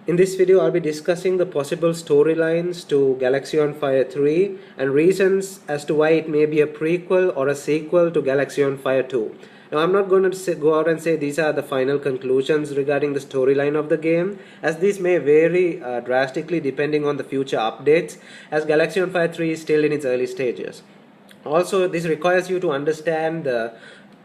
In this video, I'll be discussing the possible storylines to Galaxy on Fire 3 and reasons as to why it may be a prequel or a sequel to Galaxy on Fire 2. Now, I'm not going to go out and say these are the final conclusions regarding the storyline of the game, as these may vary drastically depending on the future updates, as Galaxy on Fire 3 is still in its early stages. Also, this requires you to understand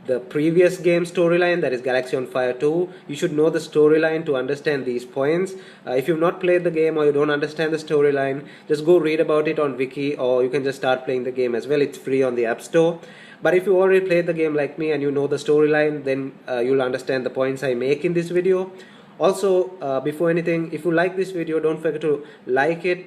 the previous game storyline, that is Galaxy on Fire 2. You should know the storyline to understand these points. If you've not played the game or you don't understand the storyline, just go read about it on Wiki, or you can just start playing the game as well. It's free on the App Store. But if you already played the game like me and you know the storyline, then you'll understand the points I make in this video. Also, before anything, if you like this video, don't forget to like it,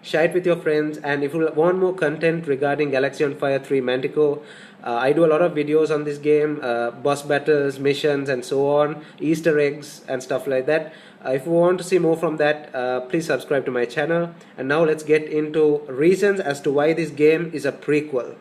share it with your friends, and if you want more content regarding Galaxy on Fire 3 Manticore, I do a lot of videos on this game, boss battles, missions and so on, Easter eggs and stuff like that. If you want to see more from that, please subscribe to my channel. And now let's get into reasons as to why this game is a prequel.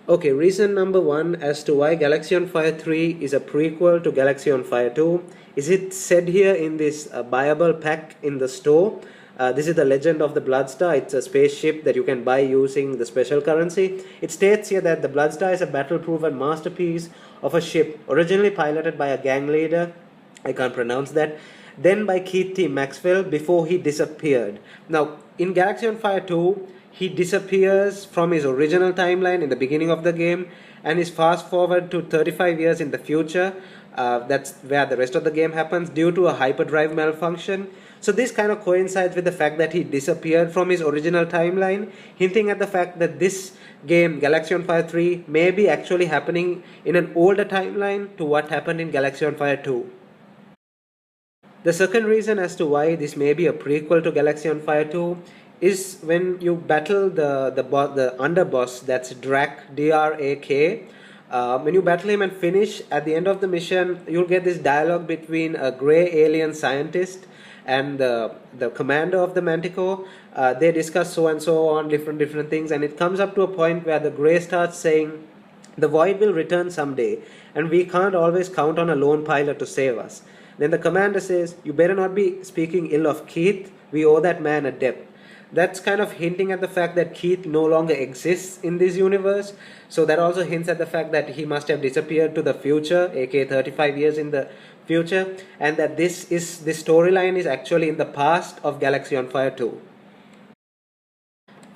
Okay, reason number one as to why Galaxy on Fire 3 is a prequel to Galaxy on Fire 2 is it said here in this buyable pack in the store. This is the Legend of the Bloodstar. It's a spaceship that you can buy using the special currency. It states here that the Bloodstar is a battle-proven masterpiece of a ship originally piloted by a gang leader, I can't pronounce that, then by Keith T. Maxwell before he disappeared. Now, in Galaxy on Fire 2, he disappears from his original timeline in the beginning of the game and is fast forward to 35 years in the future. That's where the rest of the game happens due to a hyperdrive malfunction. So this kind of coincides with the fact that he disappeared from his original timeline, hinting at the fact that this game, Galaxy on Fire 3, may be actually happening in an older timeline to what happened in Galaxy on Fire 2. The second reason as to why this may be a prequel to Galaxy on Fire 2 is when you battle the underboss, that's Drak, D-R-A-K. When you battle him and finish, at the end of the mission, you'll get this dialogue between a grey alien scientist and the commander of the Manticore. They discuss so and so on different things, and it comes up to a point where the grey starts saying, the void will return someday, and we can't always count on a lone pilot to save us. Then the commander says, you better not be speaking ill of Keith, we owe that man a debt. That's kind of hinting at the fact that Keith no longer exists in this universe. So that also hints at the fact that he must have disappeared to the future, aka 35 years in the future, and that this storyline is actually in the past of Galaxy on Fire 2.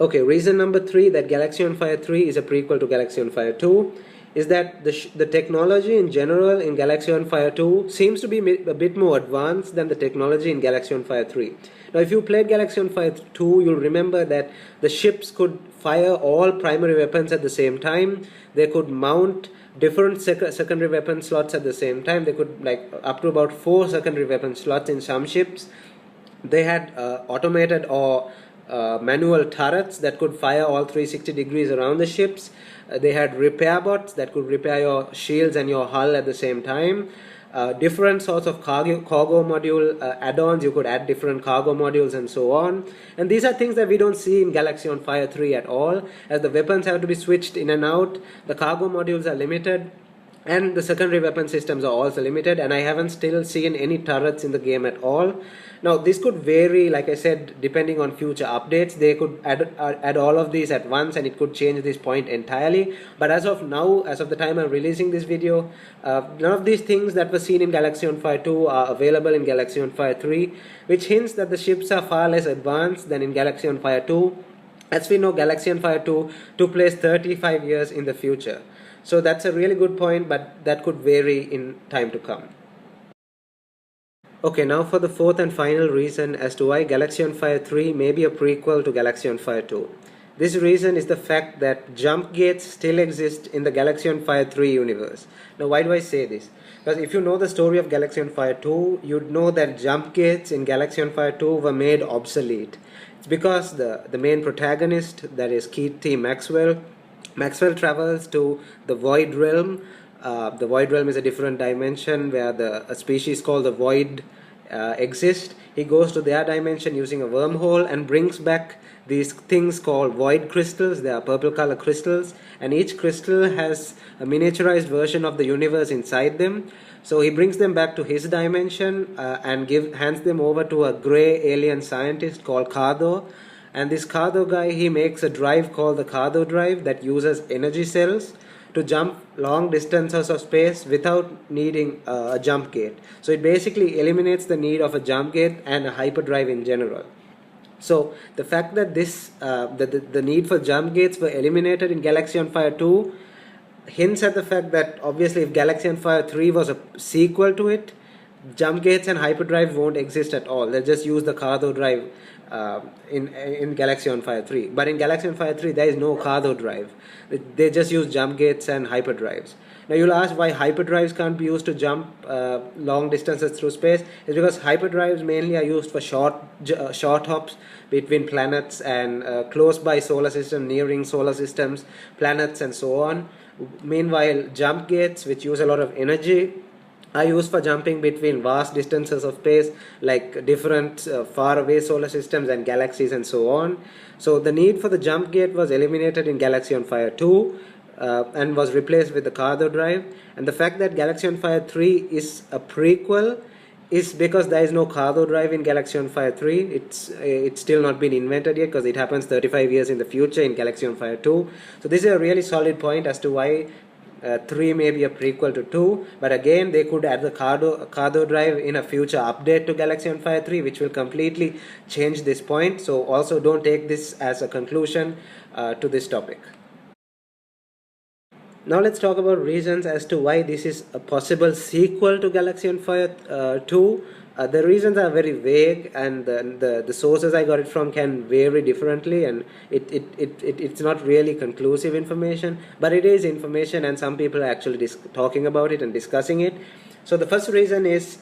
Okay, reason number 3 that Galaxy on Fire 3 is a prequel to Galaxy on Fire 2 is that the technology in general in Galaxy on Fire 2 seems to be a bit more advanced than the technology in Galaxy on Fire 3. Now, if you played Galaxy on Fire 2, you'll remember that the ships could fire all primary weapons at the same time. They could mount different secondary weapon slots at the same time. They could, like, up to about 4 secondary weapon slots in some ships. They had automated or manual turrets that could fire all 360 degrees around the ships. They had repair bots that could repair your shields and your hull at the same time. Different sorts of cargo module add-ons. You could add different cargo modules and so on. And these are things that we don't see in Galaxy on Fire 3 at all, as the weapons have to be switched in and out. The cargo modules are limited, and the secondary weapon systems are also limited, and I haven't still seen any turrets in the game at all. Now, this could vary, like I said, depending on future updates. They could add all of these at once, and it could change this point entirely. But as of now, as of the time I'm releasing this video, none of these things that were seen in Galaxy on Fire 2 are available in Galaxy on Fire 3, which hints that the ships are far less advanced than in Galaxy on Fire 2. As we know, Galaxy on Fire 2 took place 35 years in the future. So that's a really good point, but that could vary in time to come. Okay, now for the fourth and final reason as to why Galaxy on Fire 3 may be a prequel to Galaxy on Fire 2. This reason is the fact that jump gates still exist in the Galaxy on Fire 3 universe. Now, why do I say this? Because if you know the story of Galaxy on Fire 2, you'd know that jump gates in Galaxy on Fire 2 were made obsolete. It's because the main protagonist, that is Keith T. Maxwell travels to the Void Realm. The Void Realm is a different dimension where a species called the Void exist. He goes to their dimension using a wormhole and brings back these things called void crystals. They are purple color crystals, and each crystal has a miniaturized version of the universe inside them. So he brings them back to his dimension and hands them over to a gray alien scientist called Kado. And this Kado guy, he makes a drive called the Kado drive that uses energy cells to jump long distances of space without needing a jump gate. So it basically eliminates the need of a jump gate and a hyperdrive in general. So the fact that the need for jump gates were eliminated in Galaxy on Fire 2 hints at the fact that obviously if Galaxy on Fire 3 was a sequel to it, jump gates and hyperdrive won't exist at all. They'll just use the Cardo drive in Galaxy on Fire 3. But in Galaxy on Fire 3, there is no Cardo drive. They just use jump gates and hyperdrives. Now you'll ask why hyperdrives can't be used to jump long distances through space. It's because hyperdrives mainly are used for short hops between planets and close by solar system, nearing solar systems, planets and so on. Meanwhile, jump gates, which use a lot of energy, are used for jumping between vast distances of space, like different faraway solar systems and galaxies and so on. So the need for the jump gate was eliminated in Galaxy on Fire 2 and was replaced with the Cardo drive. And the fact that Galaxy on Fire 3 is a prequel is because there is no Cardo drive in Galaxy on Fire 3. It's still not been invented yet because it happens 35 years in the future in Galaxy on Fire 2. So this is a really solid point as to why 3 may be a prequel to 2, but again they could add the Cardo drive in a future update to Galaxy on Fire 3, which will completely change this point. So also don't take this as a conclusion to this topic. Now let's talk about reasons as to why this is a possible sequel to Galaxy on Fire 2. The reasons are very vague, and the sources I got it from can vary differently, and it's not really conclusive information, but it is information, and some people are actually talking about it and discussing it. So the first reason is,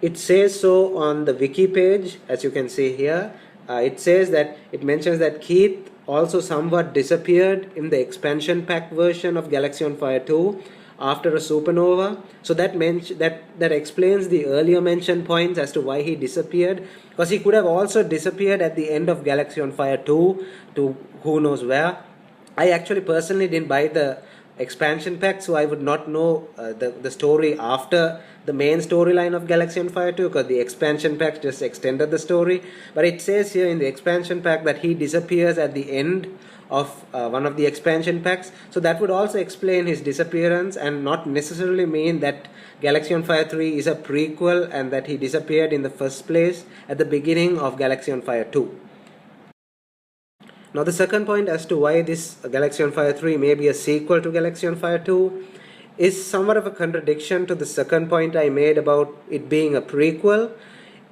it says so on the wiki page, as you can see here. It mentions that Keith also somewhat disappeared in the expansion pack version of Galaxy on Fire 2 after a supernova. So that explains the earlier mentioned points as to why he disappeared, because he could have also disappeared at the end of Galaxy on Fire 2 to who knows where. I actually personally didn't buy the expansion pack, so I would not know the story after the main storyline of Galaxy on Fire 2, because the expansion pack just extended the story. But it says here in the expansion pack that he disappears at the end of one of the expansion packs. So that would also explain his disappearance, and not necessarily mean that Galaxy on Fire 3 is a prequel and that he disappeared in the first place at the beginning of Galaxy on Fire 2. Now the second point as to why this Galaxy on Fire 3 may be a sequel to Galaxy on Fire 2 is somewhat of a contradiction to the second point I made about it being a prequel.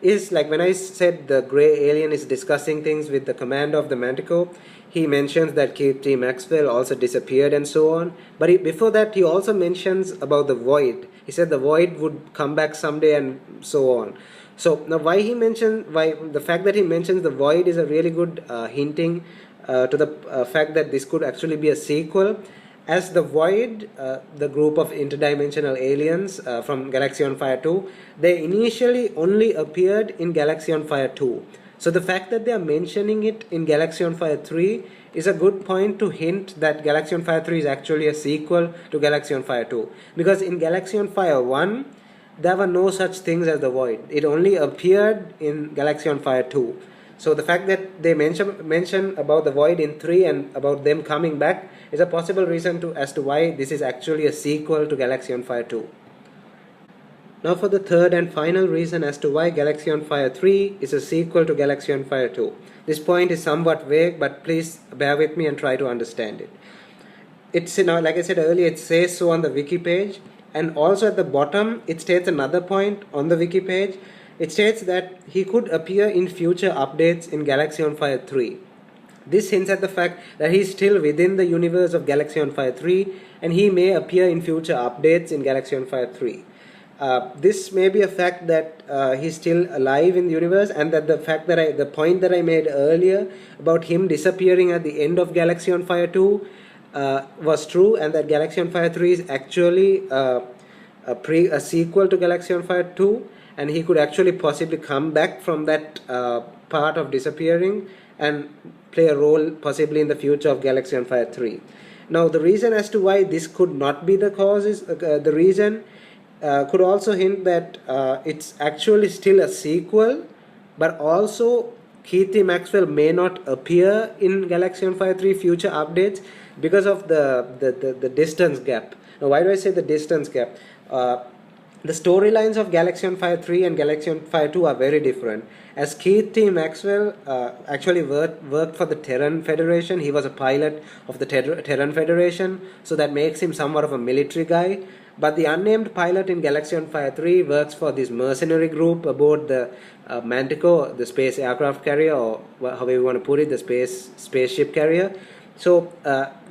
Is like when I said the grey alien is discussing things with the commander of the Manticore, he mentions that Keith T. Maxwell also disappeared and so on. But before that, he also mentions about the void. He said the void would come back someday and so on. So now why the fact that he mentions the void is a really good hinting to the fact that this could actually be a sequel. As the Void, the group of interdimensional aliens from Galaxy on Fire 2, they initially only appeared in Galaxy on Fire 2. So the fact that they are mentioning it in Galaxy on Fire 3 is a good point to hint that Galaxy on Fire 3 is actually a sequel to Galaxy on Fire 2. Because in Galaxy on Fire 1, there were no such things as the Void. It only appeared in Galaxy on Fire 2. So the fact that they mention about the Void in 3 and about them coming back is a possible reason as to why this is actually a sequel to Galaxy on Fire 2. Now for the third and final reason as to why Galaxy on Fire 3 is a sequel to Galaxy on Fire 2. This point is somewhat vague, but please bear with me and try to understand it. It's, like I said earlier, it says so on the wiki page, and also at the bottom it states another point on the wiki page. It states that he could appear in future updates in Galaxy on Fire 3. This hints at the fact that he is still within the universe of Galaxy on Fire 3, and he may appear in future updates in Galaxy on Fire 3. This may be a fact that he's still alive in the universe, and that the point that I made earlier about him disappearing at the end of Galaxy on Fire 2 was true, and that Galaxy on Fire 3 is actually a sequel to Galaxy on Fire 2, and he could actually possibly come back from that part of disappearing and play a role possibly in the future of Galaxy on Fire 3. Now the reason as to why this could not be the cause is the reason could also hint that it's actually still a sequel, but also Keithy Maxwell may not appear in Galaxian Fire 3 future updates because of the distance gap. Now, why do I say the distance gap? The storylines of Galaxy on Fire 3 and Galaxy on Fire 2 are very different. As Keith T. Maxwell actually worked for the Terran Federation, he was a pilot of the Terran Federation, so that makes him somewhat of a military guy. But the unnamed pilot in Galaxy on Fire 3 works for this mercenary group aboard the Manticore, the space aircraft carrier, or however you want to put it, the spaceship carrier. So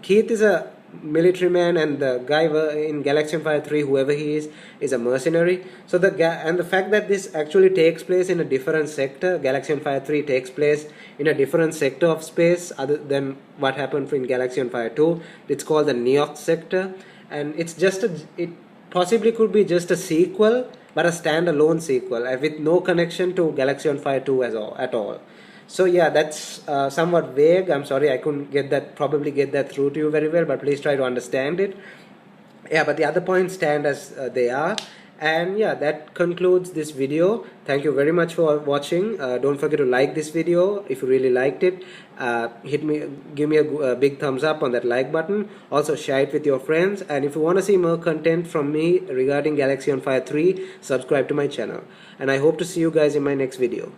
Keith is a military man, and the guy in Galaxy on Fire 3, whoever he is a mercenary. So the fact that this actually takes place in a different sector, Galaxy on Fire 3 takes place in a different sector of space other than what happened in Galaxy on Fire 2. It's called the Neox sector, and it possibly could be just a sequel, but a standalone sequel with no connection to Galaxy on Fire 2 at all. So yeah, that's somewhat vague. I'm sorry I couldn't probably get that through to you very well, but please try to understand it. Yeah, but the other points stand as they are. And yeah, that concludes this video. Thank you very much for watching. Don't forget to like this video if you really liked it. Give me a big thumbs up on that like button. Also share it with your friends. And if you want to see more content from me regarding Galaxy on Fire 3, subscribe to my channel. And I hope to see you guys in my next video.